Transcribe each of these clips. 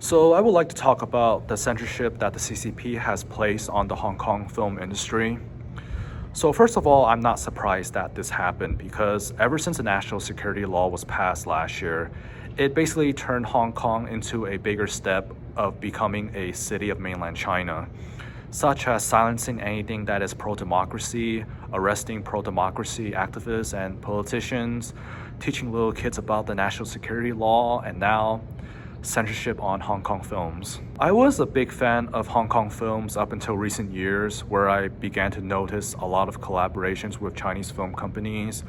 So I would like to talk about the censorship that the CCP has placed on the Hong Kong film industry. So first of all, I'm not surprised that this happened because ever since the national security law was passed last year, it basically turned Hong Kong into a bigger step of becoming a city of mainland China, such as silencing anything that is pro-democracy, arresting pro-democracy activists and politicians, teaching little kids about the national security law, and now censorship on Hong Kong films. I was a big fan of Hong Kong films up until recent years, where I began to notice a lot of collaborations with Chinese film companies,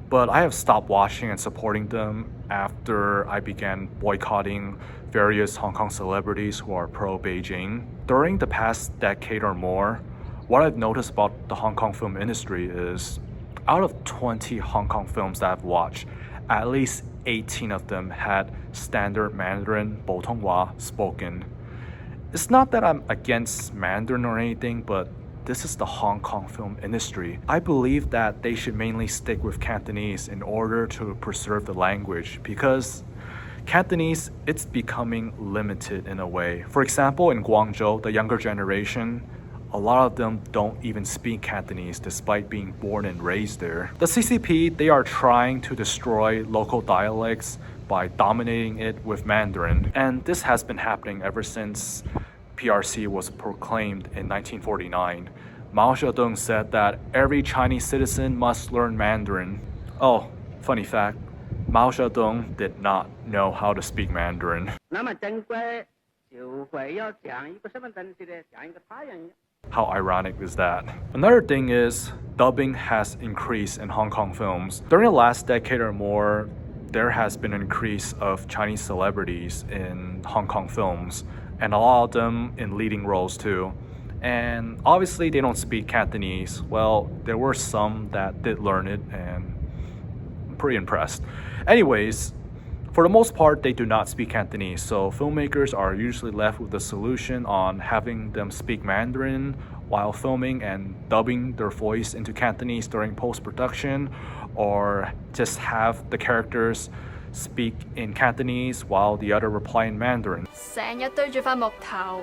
but I have stopped watching and supporting them after I began boycotting various Hong Kong celebrities who are pro-Beijing. During the past decade or more, what I've noticed about the Hong Kong film industry is out of 20 Hong Kong films that I've watched, at least 18 of them had standard Mandarin, 普通话 spoken. It's not that I'm against Mandarin or anything, but this is the Hong Kong film industry. I believe that they should mainly stick with Cantonese in order to preserve the language because Cantonese, it's becoming limited in a way. For example, in Guangzhou, the younger generation, a lot of them don't even speak Cantonese despite being born and raised there. The CCP, they are trying to destroy local dialects by dominating it with Mandarin. And this has been happening ever since PRC was proclaimed in 1949. Mao Zedong said that every Chinese citizen must learn Mandarin. Oh, funny fact, Mao Zedong did not know how to speak Mandarin. How ironic is that? Another thing is, dubbing has increased in Hong Kong films. During the last decade or more, there has been an increase of Chinese celebrities in Hong Kong films, and a lot of them in leading roles too. And obviously they don't speak Cantonese. Well, there were some that did learn it, and I'm pretty impressed. Anyways, for the most part, they do not speak Cantonese, so filmmakers are usually left with the solution on having them speak Mandarin while filming and dubbing their voice into Cantonese during post-production, or just have the characters speak in Cantonese while the other reply in Mandarin. 成日對住塊木頭，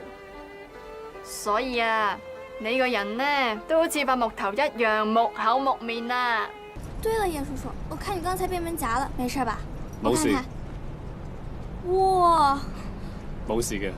所以啊，你個人呢都好似塊木頭一樣木口木面啊。對了，葉叔叔，我看你剛才變門夾了，沒事吧？冇事。我看看。哇！冇事嘅。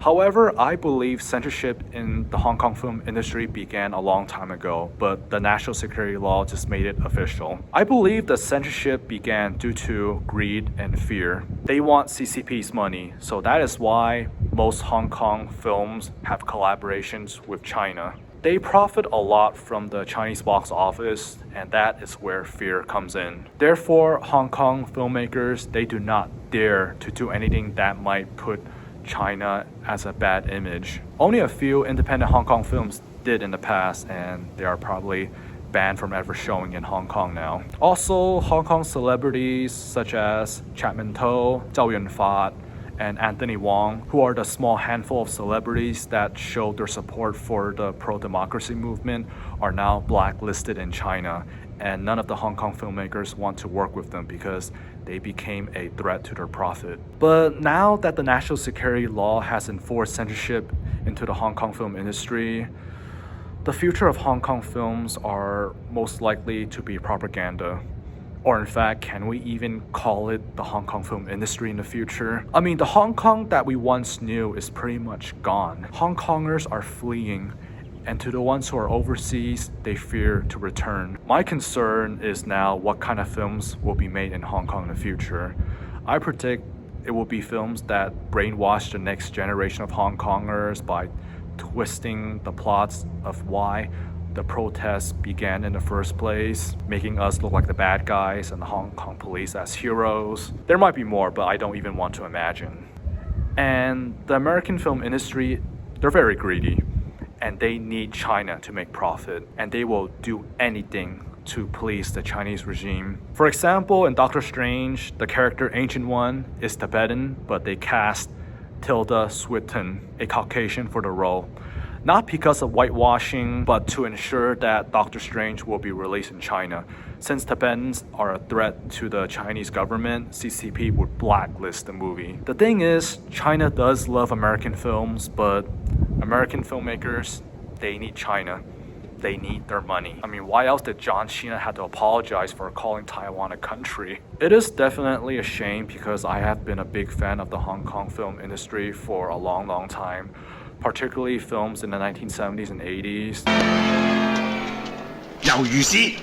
However, I believe censorship in the Hong Kong film industry began a long time ago, but the national security law just made it official. I believe the censorship began due to greed and fear. They want CCP's money, so that is why most Hong Kong films have collaborations with China. They profit a lot from the Chinese box office, and that is where fear comes in. Therefore, Hong Kong filmmakers, they do not dare to do anything that might put China as a bad image. Only a few independent Hong Kong films did in the past, and they are probably banned from ever showing in Hong Kong now. Also, Hong Kong celebrities such as Chapman To, Zhao Yunfat, and Anthony Wong, who are the small handful of celebrities that showed their support for the pro-democracy movement, are now blacklisted in China, and none of the Hong Kong filmmakers want to work with them because they became a threat to their profit. But now that the national security law has enforced censorship into the Hong Kong film industry, the future of Hong Kong films are most likely to be propaganda. Or in fact, can we even call it the Hong Kong film industry in the future? I mean, the Hong Kong that we once knew is pretty much gone. Hong Kongers are fleeing, and to the ones who are overseas, they fear to return. My concern is now what kind of films will be made in Hong Kong in the future. I predict it will be films that brainwash the next generation of Hong Kongers by twisting the plots of why the protests began in the first place, making us look like the bad guys and the Hong Kong police as heroes. There might be more, but I don't even want to imagine. And the American film industry, they're very greedy, and they need China to make profit, and they will do anything to please the Chinese regime. For example, in Doctor Strange, the character Ancient One is Tibetan, but they cast Tilda Swinton, a Caucasian, for the role. not because of whitewashing, but to ensure that Doctor Strange will be released in China. Since Tibetans are a threat to the Chinese government, CCP would blacklist the movie. The thing is, China does love American films, but American filmmakers, they need China. They need their money. I mean, why else did John Cena have to apologize for calling Taiwan a country? It is definitely a shame because I have been a big fan of the Hong Kong film industry for a long time, particularly films in the 1970s and 80s. 魷魚絲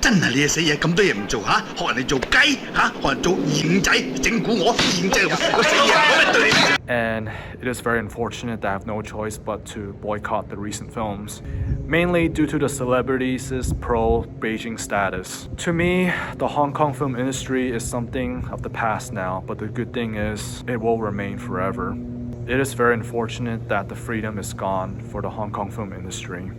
真係你嘅死嘢咁多嘢唔做嚇，學人哋做雞嚇，學人做燕仔，整蠱我燕仔個死嘢，我咪對你。And it is very unfortunate that I have no choice but to boycott the recent films, mainly due to the celebrities' pro-Beijing status. To me, the Hong Kong film industry is something of the past now, but the good thing is it will remain forever. It is very unfortunate that the freedom is gone for the Hong Kong film industry.